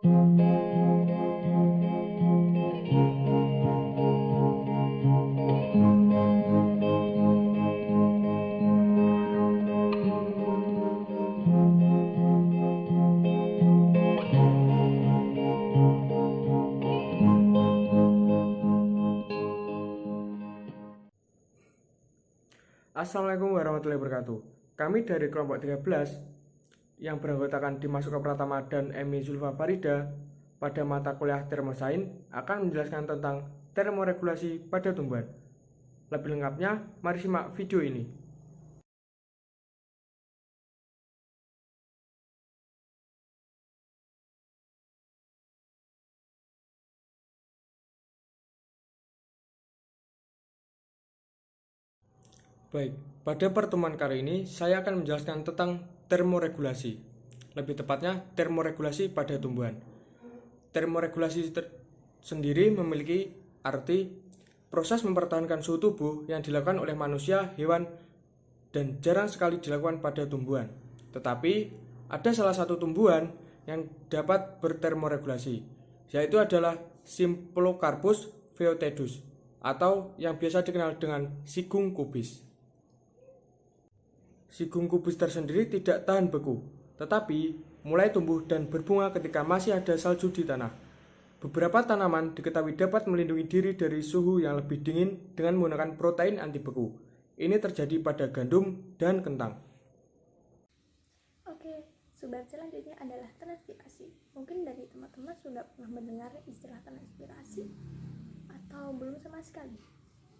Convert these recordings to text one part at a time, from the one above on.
Assalamualaikum warahmatullahi wabarakatuh. Kami dari kelompok 13 yang beranggotakan Dimas Suka Pratama dan Emi Zulfa Farida pada mata kuliah Termosain akan menjelaskan tentang termoregulasi pada tumbuhan. Lebih lengkapnya, mari simak video ini. Baik, pada pertemuan kali ini saya akan menjelaskan tentang termoregulasi. Lebih tepatnya, termoregulasi pada tumbuhan. Termoregulasi sendiri memiliki arti proses mempertahankan suhu tubuh yang dilakukan oleh manusia, hewan, dan jarang sekali dilakukan pada tumbuhan. Tetapi, ada salah satu tumbuhan yang dapat bertermoregulasi, yaitu adalah Symplocarpus phaeotedus, atau yang biasa dikenal dengan Sigung kubis. Sigung kubis tersendiri tidak tahan beku, tetapi mulai tumbuh dan berbunga ketika masih ada salju di tanah. Beberapa tanaman diketahui dapat melindungi diri dari suhu yang lebih dingin dengan menggunakan protein anti beku. Ini terjadi pada gandum dan kentang. Oke, sebab selanjutnya adalah transpirasi. Mungkin dari teman-teman sudah pernah mendengar istilah transpirasi atau belum sama sekali.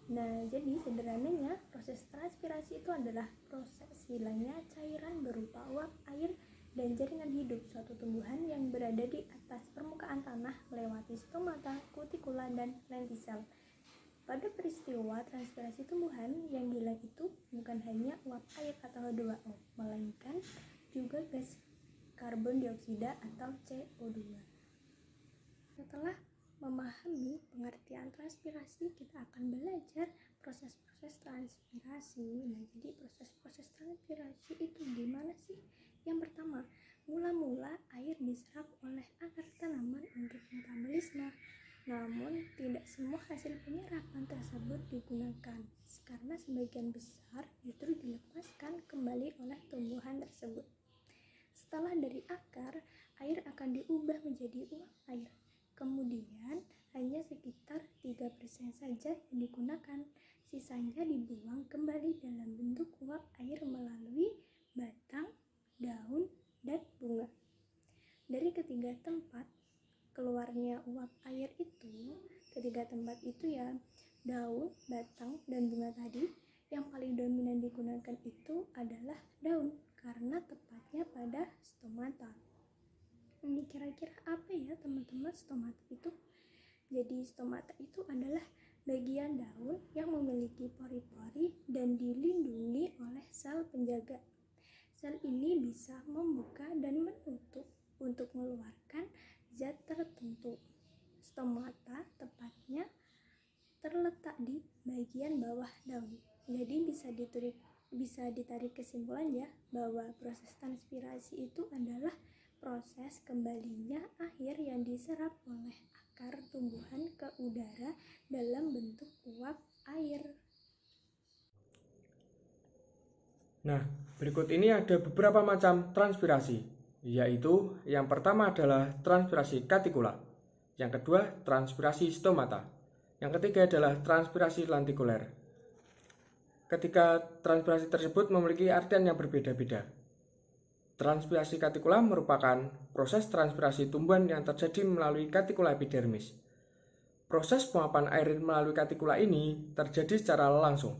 Nah, jadi sederhananya proses transpirasi itu adalah proses hilangnya cairan berupa uap, air, dan jaringan hidup suatu tumbuhan yang berada di atas permukaan tanah melewati stomata, kutikula, dan lentisel. Pada peristiwa transpirasi tumbuhan, yang hilang itu bukan hanya uap air atau H2O, melainkan juga gas karbon dioksida atau CO2. Setelah memahami pengertian transpirasi, kita akan belajar proses-proses transpirasi. Nah, jadi proses-proses transpirasi itu gimana sih? Yang pertama, mula-mula air diserap oleh akar tanaman untuk metabolisme. Namun, tidak semua hasil penyerapan tersebut digunakan, karena sebagian besar justru dilepaskan kembali oleh tumbuhan tersebut. Setelah dari akar, air akan diubah menjadi uap air. Kemudian, hanya sekitar 3% saja yang digunakan, sisanya dibuang kembali dalam bentuk uap air melalui batang, daun, dan bunga. Dari ketiga tempat keluarnya uap air itu, ya daun, batang, dan bunga tadi, yang paling dominan digunakan itu adalah daun, karena tepatnya pada stomata. Kira-kira apa ya teman-teman stomata itu? Jadi stomata itu adalah bagian daun yang memiliki pori-pori dan dilindungi oleh sel penjaga. Sel ini bisa membuka dan menutup untuk mengeluarkan zat tertentu. Stomata tepatnya terletak di bagian bawah daun. Jadi bisa ditarik kesimpulan ya bahwa proses transpirasi itu adalah proses kembalinya air yang diserap oleh akar tumbuhan ke udara dalam bentuk uap air. Nah, berikut ini ada beberapa macam transpirasi, yaitu yang pertama adalah transpirasi katikula, yang kedua transpirasi stomata, yang ketiga adalah transpirasi lentikuler. Ketika transpirasi tersebut memiliki artian yang berbeda-beda. Transpirasi katikula merupakan proses transpirasi tumbuhan yang terjadi melalui katikula epidermis. Proses penguapan air melalui katikula ini terjadi secara langsung.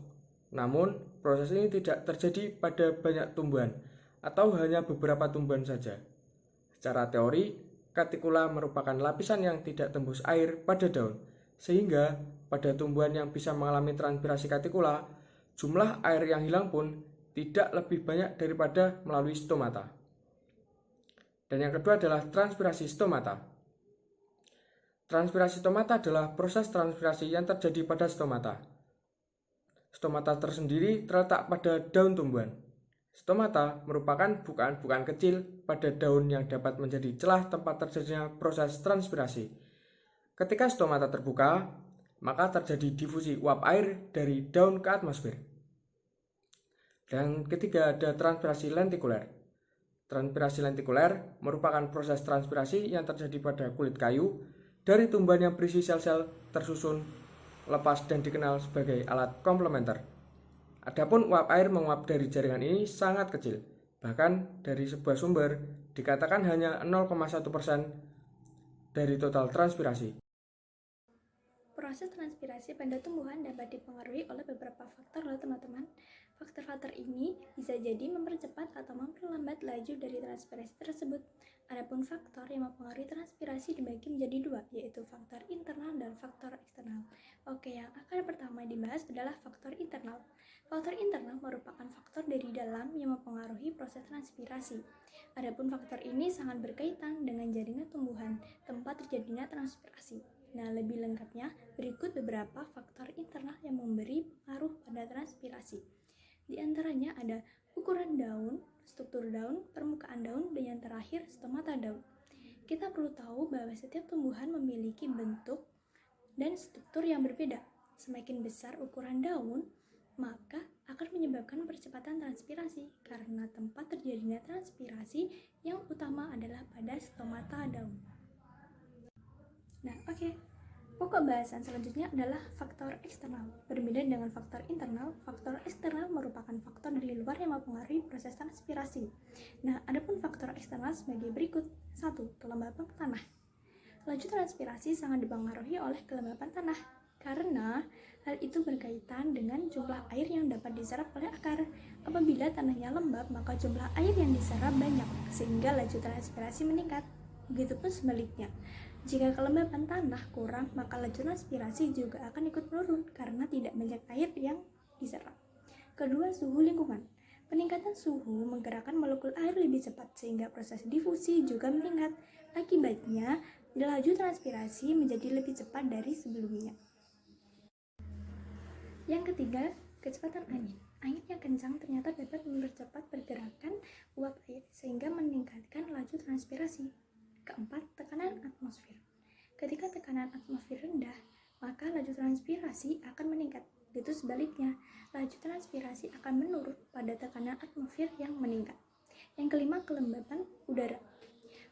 Namun, proses ini tidak terjadi pada banyak tumbuhan atau hanya beberapa tumbuhan saja. Secara teori, katikula merupakan lapisan yang tidak tembus air pada daun, sehingga pada tumbuhan yang bisa mengalami transpirasi katikula, jumlah air yang hilang pun tidak lebih banyak daripada melalui stomata. Dan yang kedua adalah transpirasi stomata. Transpirasi stomata adalah proses transpirasi yang terjadi pada stomata. Stomata tersendiri terletak pada daun tumbuhan. Stomata merupakan bukaan-bukaan kecil pada daun yang dapat menjadi celah tempat terjadinya proses transpirasi. Ketika stomata terbuka, maka terjadi difusi uap air dari daun ke atmosfer. Dan ketiga ada transpirasi lentikuler. Transpirasi lentikuler merupakan proses transpirasi yang terjadi pada kulit kayu dari tumbuhan yang berisi sel-sel tersusun lepas dan dikenal sebagai alat komplementer. Adapun uap air menguap dari jaringan ini sangat kecil, bahkan dari sebuah sumber dikatakan hanya 0,1% dari total transpirasi. Proses transpirasi pada tumbuhan dapat dipengaruhi oleh beberapa faktor loh teman-teman. Faktor-faktor ini bisa jadi mempercepat atau memperlambat laju dari transpirasi tersebut. Adapun faktor yang mempengaruhi transpirasi dibagi menjadi dua, yaitu faktor internal dan faktor eksternal. Oke, yang akan pertama dibahas adalah faktor internal. Faktor internal merupakan faktor dari dalam yang mempengaruhi proses transpirasi. Adapun faktor ini sangat berkaitan dengan jaringan tumbuhan, tempat terjadinya transpirasi. Nah, lebih lengkapnya, berikut beberapa faktor internal yang memberi pengaruh pada transpirasi. Di antaranya ada ukuran daun, struktur daun, permukaan daun, dan yang terakhir stomata daun. Kita perlu tahu bahwa setiap tumbuhan memiliki bentuk dan struktur yang berbeda. Semakin besar ukuran daun, maka akan menyebabkan percepatan transpirasi karena tempat terjadinya transpirasi yang utama adalah pada stomata daun. Nah, pokok bahasan selanjutnya adalah faktor eksternal. Berbeda dengan faktor internal, faktor eksternal merupakan faktor dari luar yang mempengaruhi proses transpirasi. Nah, adapun faktor eksternal sebagai berikut. 1. Kelembapan tanah. Laju transpirasi sangat dipengaruhi oleh kelembapan tanah, karena hal itu berkaitan dengan jumlah air yang dapat diserap oleh akar. Apabila tanahnya lembab, maka jumlah air yang diserap banyak, sehingga laju transpirasi meningkat. Begitupun sebaliknya. Jika kelembapan tanah kurang, maka laju transpirasi juga akan ikut menurun karena tidak banyak air yang diserap. Kedua, suhu lingkungan. Peningkatan suhu menggerakkan molekul air lebih cepat sehingga proses difusi juga meningkat. Akibatnya, laju transpirasi menjadi lebih cepat dari sebelumnya. Yang ketiga, kecepatan angin. Angin yang kencang ternyata dapat mempercepat pergerakan uap air sehingga meningkatkan laju transpirasi. Keempat, tekanan atmosfer. Ketika tekanan atmosfer rendah, maka laju transpirasi akan meningkat. Begitu sebaliknya, laju transpirasi akan menurun pada tekanan atmosfer yang meningkat. Yang kelima, kelembapan udara.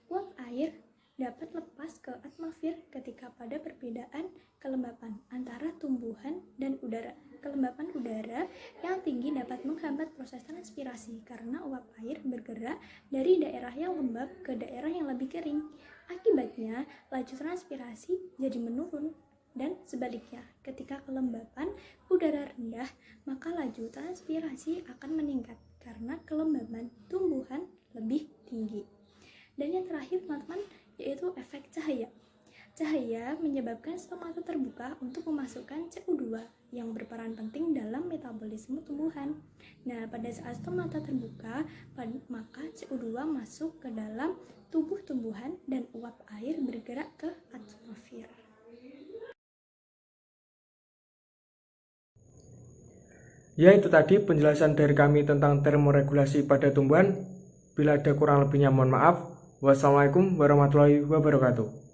Uap air dapat lepas ke atmosfer ketika pada perbedaan kelembapan antara tumbuhan dan udara. Kelembapan udara yang tinggi dapat menghambat proses transpirasi karena uap air bergerak dari daerah yang lembab ke daerah yang lebih kering. Akibatnya, laju transpirasi jadi menurun. Dan sebaliknya, ketika kelembapan udara rendah, maka laju transpirasi akan meningkat karena kelembaban tumbuhan lebih tinggi. Dan yang terakhir, teman-teman, yaitu efek cahaya. Cahaya menyebabkan stomata terbuka untuk memasukkan CO2 yang berperan penting dalam metabolisme tumbuhan. Nah, pada saat stomata terbuka, maka CO2 masuk ke dalam tubuh tumbuhan dan uap air bergerak ke atmosfer. Ya, itu tadi penjelasan dari kami tentang termoregulasi pada tumbuhan. Bila ada kurang lebihnya mohon maaf. Wassalamualaikum warahmatullahi wabarakatuh.